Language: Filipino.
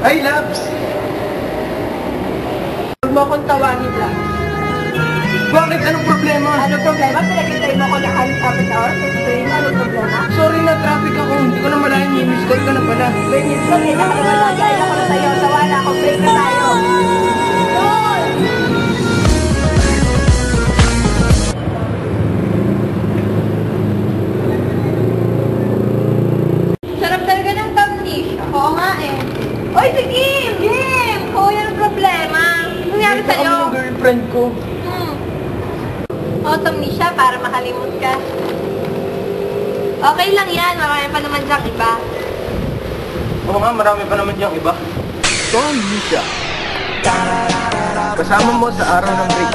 Ay, Labs! Huwag mo akong tawagin lang. Bakit? Anong problema? Ano problema? Pinagintay mo ako na 4 na oras. Anong problema? Sorry na, traffic ako. Hindi ko na malayan. Miss call ka na pala. Bernice ko, hindi na ako wala. Gaya ako na sa'yo. Tawala ako. Break na tayo. Sarap talaga ng tamnisya. Oo nga eh. Oy, si Kim! Kim! Oo, yan ang problema. Anong nangyari Dito kami sa'yo? ng girlfriend ko. Oo, tamnisya para makalimot ka. Okay lang yan. Marami pa naman diyang iba. Oo nga, marami pa naman diyang iba. Tom Misha. Kasama mo sa araw ng break.